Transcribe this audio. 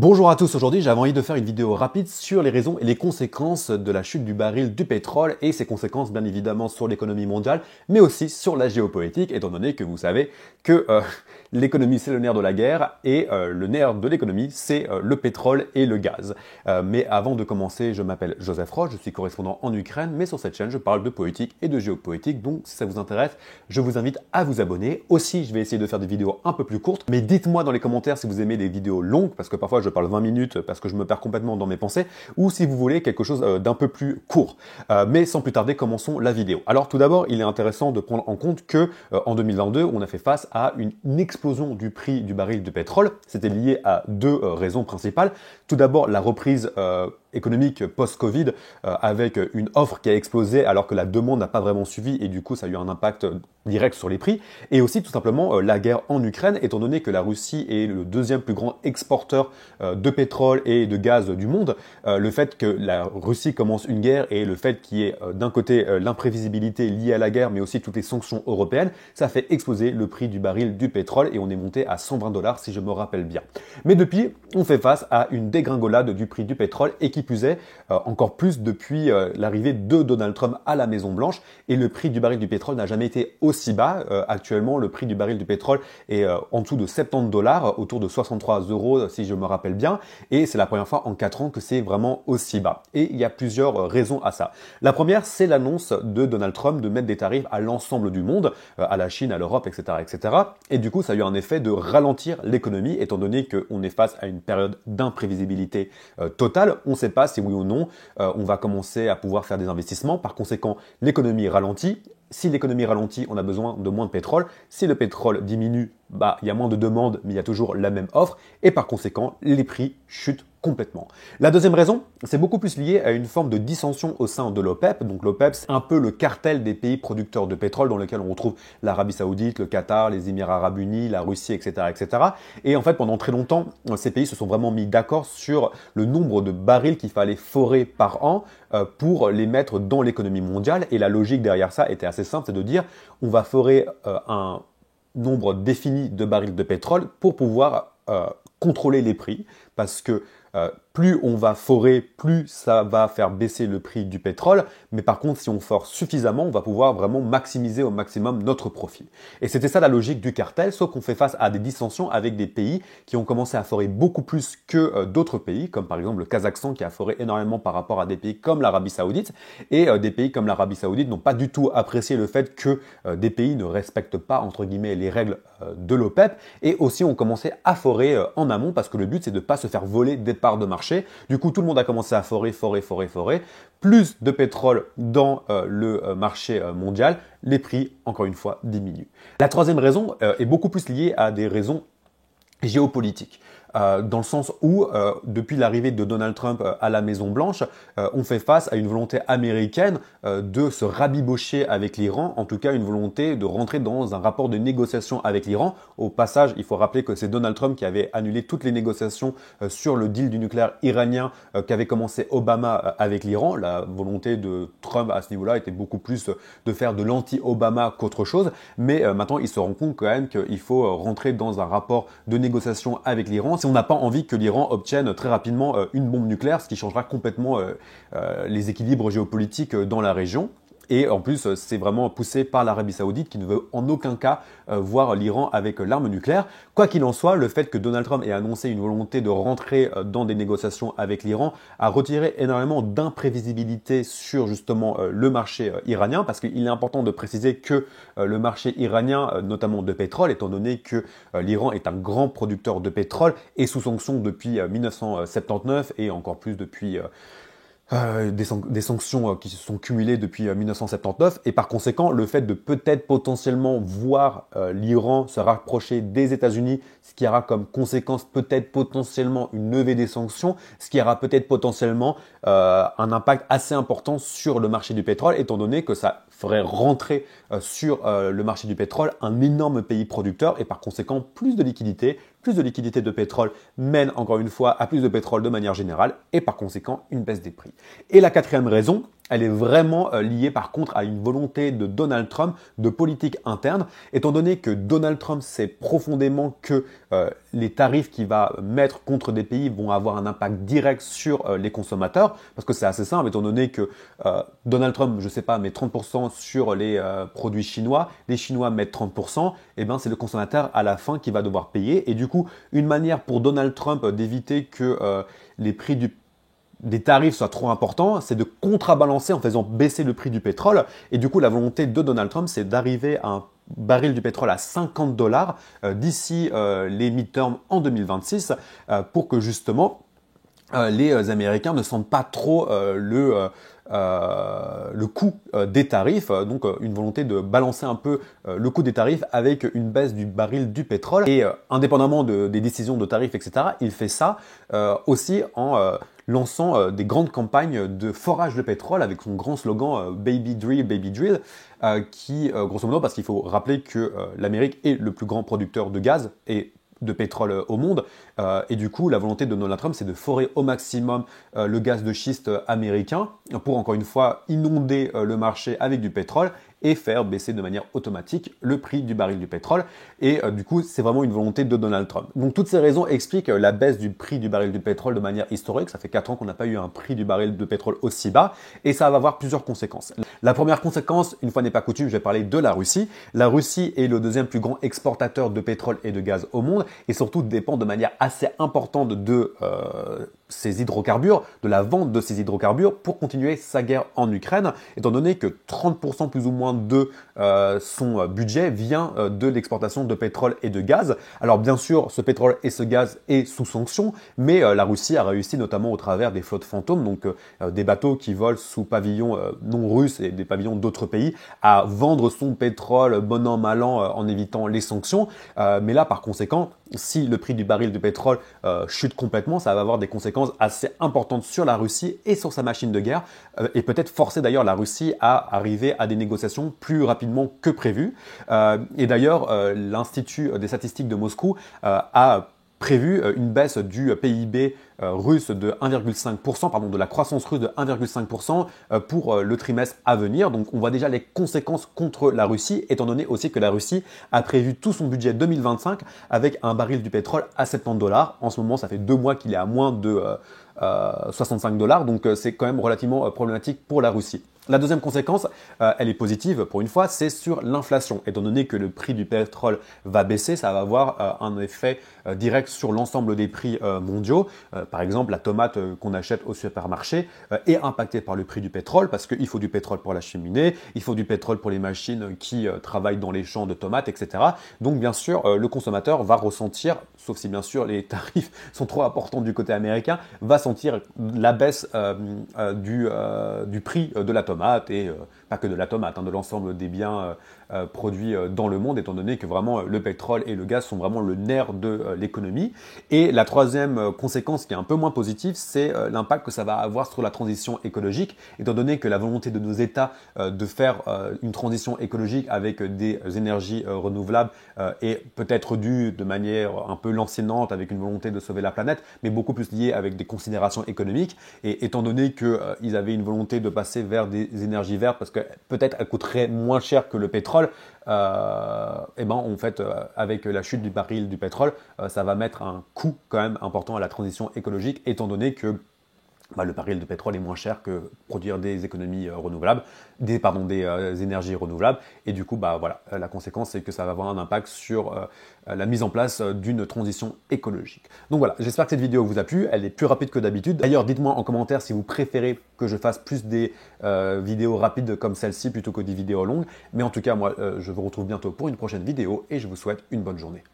Bonjour à tous, aujourd'hui j'avais envie de faire une vidéo rapide sur les raisons et les conséquences de la chute du baril du pétrole et ses conséquences bien évidemment sur l'économie mondiale, mais aussi sur la géopolitique, étant donné que vous savez que l'économie c'est le nerf de la guerre et le nerf de l'économie c'est le pétrole et le gaz. Mais avant de commencer, je m'appelle Joseph Roche, je suis correspondant en Ukraine, mais sur cette chaîne je parle de politique et de géopolitique, donc si ça vous intéresse, je vous invite à vous abonner. Aussi, je vais essayer de faire des vidéos un peu plus courtes, mais dites-moi dans les commentaires si vous aimez des vidéos longues, parce que parfois je parle 20 minutes parce que je me perds complètement dans mes pensées, ou si vous voulez quelque chose d'un peu plus court. Mais sans plus tarder, commençons la vidéo. Alors tout d'abord, il est intéressant de prendre en compte que en 2022, on a fait face à une explosion du prix du baril de pétrole. C'était lié à deux raisons principales. Tout d'abord, la reprise économique post-Covid avec une offre qui a explosé alors que la demande n'a pas vraiment suivi et du coup ça a eu un impact direct sur les prix, et aussi tout simplement la guerre en Ukraine, étant donné que la Russie est le deuxième plus grand exporteur de pétrole et de gaz du monde. Le fait que la Russie commence une guerre et le fait qu'il y ait d'un côté l'imprévisibilité liée à la guerre mais aussi toutes les sanctions européennes, ça fait exploser le prix du baril du pétrole et on est monté à 120 $ si je me rappelle bien. Mais depuis, on fait face à une dégringolade du prix du pétrole et qui plus est, encore plus depuis l'arrivée de Donald Trump à la Maison Blanche, et le prix du baril du pétrole n'a jamais été aussi bas. Actuellement, le prix du baril du pétrole est en dessous de 70 $, autour de 63 € si je me rappelle bien, et c'est la première fois en 4 ans que c'est vraiment aussi bas. Et il y a plusieurs raisons à ça. La première, c'est l'annonce de Donald Trump de mettre des tarifs à l'ensemble du monde, à la Chine, à l'Europe, etc., etc. Et du coup, ça a eu un effet de ralentir l'économie, étant donné qu'on est face à une période d'imprévisibilité totale. On ne sait pas si oui ou non on va commencer à pouvoir faire des investissements. Par conséquent, l'économie ralentit. Si l'économie ralentit, on a besoin de moins de pétrole. Si le pétrole diminue, il y a moins de demande, mais il y a toujours la même offre. Et par conséquent, les prix chutent complètement. La deuxième raison, c'est beaucoup plus lié à une forme de dissension au sein de l'OPEP. Donc l'OPEP, c'est un peu le cartel des pays producteurs de pétrole dans lequel on retrouve l'Arabie Saoudite, le Qatar, les Émirats Arabes Unis, la Russie, etc., etc. Et en fait, pendant très longtemps, ces pays se sont vraiment mis d'accord sur le nombre de barils qu'il fallait forer par an pour les mettre dans l'économie mondiale. Et la logique derrière ça était assez simple, c'est de dire on va forer un nombre défini de barils de pétrole pour pouvoir contrôler les prix, parce que plus on va forer, plus ça va faire baisser le prix du pétrole, mais par contre, si on fore suffisamment, on va pouvoir vraiment maximiser au maximum notre profit. Et c'était ça la logique du cartel, sauf qu'on fait face à des dissensions avec des pays qui ont commencé à forer beaucoup plus que d'autres pays, comme par exemple le Kazakhstan qui a foré énormément par rapport à des pays comme l'Arabie Saoudite, et des pays comme l'Arabie Saoudite n'ont pas du tout apprécié le fait que des pays ne respectent pas, entre guillemets, les règles de l'OPEP, et aussi ont commencé à forer en amont, parce que le but c'est de ne pas se faire voler des parts de marché. Du coup, tout le monde a commencé à forer. Plus de pétrole dans le marché mondial, les prix, encore une fois, diminuent. La troisième raison est beaucoup plus liée à des raisons géopolitiques. Dans le sens où, depuis l'arrivée de Donald Trump à la Maison Blanche, on fait face à une volonté américaine de se rabibocher avec l'Iran, en tout cas une volonté de rentrer dans un rapport de négociation avec l'Iran. Au passage, il faut rappeler que c'est Donald Trump qui avait annulé toutes les négociations sur le deal du nucléaire iranien qu'avait commencé Obama avec l'Iran. La volonté de Trump à ce niveau-là était beaucoup plus de faire de l'anti-Obama qu'autre chose, mais maintenant il se rend compte quand même qu'il faut rentrer dans un rapport de négociation avec l'Iran si on n'a pas envie que l'Iran obtienne très rapidement une bombe nucléaire, ce qui changera complètement les équilibres géopolitiques dans la région. Et en plus, c'est vraiment poussé par l'Arabie Saoudite qui ne veut en aucun cas voir l'Iran avec l'arme nucléaire. Quoi qu'il en soit, le fait que Donald Trump ait annoncé une volonté de rentrer dans des négociations avec l'Iran a retiré énormément d'imprévisibilité sur justement le marché iranien, parce qu'il est important de préciser que le marché iranien, notamment de pétrole, étant donné que l'Iran est un grand producteur de pétrole et sous sanctions depuis 1979 et encore plus depuis des sanctions qui se sont cumulées depuis 1979, et par conséquent le fait de peut-être potentiellement voir l'Iran se rapprocher des États-Unis, ce qui aura comme conséquence peut-être potentiellement une levée des sanctions, ce qui aura peut-être potentiellement un impact assez important sur le marché du pétrole, étant donné que ça ferait rentrer sur le marché du pétrole un énorme pays producteur, et par conséquent plus de liquidités de pétrole mène encore une fois à plus de pétrole de manière générale, et par conséquent une baisse des prix. Et la quatrième raison, elle est vraiment liée par contre à une volonté de Donald Trump de politique interne, étant donné que Donald Trump sait profondément que les tarifs qu'il va mettre contre des pays vont avoir un impact direct sur les consommateurs, parce que c'est assez simple, étant donné que Donald Trump, je ne sais pas, met 30% sur les produits chinois, les Chinois mettent 30%, et ben c'est le consommateur à la fin qui va devoir payer. Et du coup, une manière pour Donald Trump d'éviter que les prix des tarifs soient trop importants, c'est de contrebalancer en faisant baisser le prix du pétrole. Et du coup, la volonté de Donald Trump, c'est d'arriver à un baril du pétrole à 50 dollars d'ici les midterms en 2026 pour que justement les Américains ne sentent pas trop le coût des tarifs, donc une volonté de balancer un peu le coût des tarifs avec une baisse du baril du pétrole. Et indépendamment des décisions de tarifs, etc., il fait ça aussi en lançant des grandes campagnes de forage de pétrole avec son grand slogan Baby Drill, qui, grosso modo, parce qu'il faut rappeler que l'Amérique est le plus grand producteur de gaz et de pétrole au monde. Et du coup, la volonté de Donald Trump, c'est de forer au maximum le gaz de schiste américain pour, encore une fois, inonder le marché avec du pétrole et faire baisser de manière automatique le prix du baril du pétrole. Et du coup, c'est vraiment une volonté de Donald Trump. Donc, toutes ces raisons expliquent la baisse du prix du baril du pétrole de manière historique. Ça fait 4 ans qu'on n'a pas eu un prix du baril de pétrole aussi bas. Et ça va avoir plusieurs conséquences. La première conséquence, une fois n'est pas coutume, je vais parler de la Russie. La Russie est le deuxième plus grand exportateur de pétrole et de gaz au monde et surtout dépend de manière assez importante de ces hydrocarbures, de la vente de ces hydrocarbures pour continuer sa guerre en Ukraine, étant donné que 30% plus ou moins de son budget vient de l'exportation de pétrole et de gaz. Alors bien sûr, ce pétrole et ce gaz est sous sanction, mais la Russie a réussi notamment au travers des flottes fantômes, donc des bateaux qui volent sous pavillon non russe et des pavillons d'autres pays, à vendre son pétrole bon an mal an en évitant les sanctions. Mais là, par conséquent, si le prix du baril de pétrole chute complètement, ça va avoir des conséquences assez importantes sur la Russie et sur sa machine de guerre et peut-être forcer d'ailleurs la Russie à arriver à des négociations plus rapidement que prévu. Et d'ailleurs, l'Institut des statistiques de Moscou a prévu une baisse du PIB russe de 1,5%, pardon, de la croissance russe de 1,5% pour le trimestre à venir. Donc on voit déjà les conséquences contre la Russie, étant donné aussi que la Russie a prévu tout son budget 2025 avec un baril du pétrole à 70 dollars. En ce moment, ça fait 2 mois qu'il est à moins de 65 dollars, donc c'est quand même relativement problématique pour la Russie. La deuxième conséquence, elle est positive pour une fois, c'est sur l'inflation. Étant donné que le prix du pétrole va baisser, ça va avoir un effet direct sur l'ensemble des prix mondiaux. Par exemple, la tomate qu'on achète au supermarché est impactée par le prix du pétrole parce qu'il faut du pétrole pour la cheminée, il faut du pétrole pour les machines qui travaillent dans les champs de tomates, etc. Donc bien sûr, le consommateur va ressentir, sauf si bien sûr les tarifs sont trop importants du côté américain, va sentir la baisse du prix de la tomate et pas que de la tomate, hein, de l'ensemble des biens produits dans le monde, étant donné que vraiment le pétrole et le gaz sont vraiment le nerf de l'économie. Et la troisième conséquence qui est un peu moins positive, c'est l'impact que ça va avoir sur la transition écologique, étant donné que la volonté de nos États de faire une transition écologique avec des énergies renouvelables est peut-être due de manière un peu lancinante avec une volonté de sauver la planète, mais beaucoup plus liée avec des considérations économiques. Et étant donné qu'ils avaient une volonté de passer vers des énergies vertes, parce que peut-être elles coûteraient moins cher que le pétrole, et ben en fait avec la chute du baril du pétrole, ça va mettre un coût quand même important à la transition écologique, étant donné que le baril de pétrole est moins cher que produire des économies renouvelables, des énergies renouvelables. Et du coup, voilà, la conséquence, c'est que ça va avoir un impact sur la mise en place d'une transition écologique. Donc voilà, j'espère que cette vidéo vous a plu. Elle est plus rapide que d'habitude. D'ailleurs, dites-moi en commentaire si vous préférez que je fasse plus des vidéos rapides comme celle-ci plutôt que des vidéos longues. Mais en tout cas, moi, je vous retrouve bientôt pour une prochaine vidéo et je vous souhaite une bonne journée.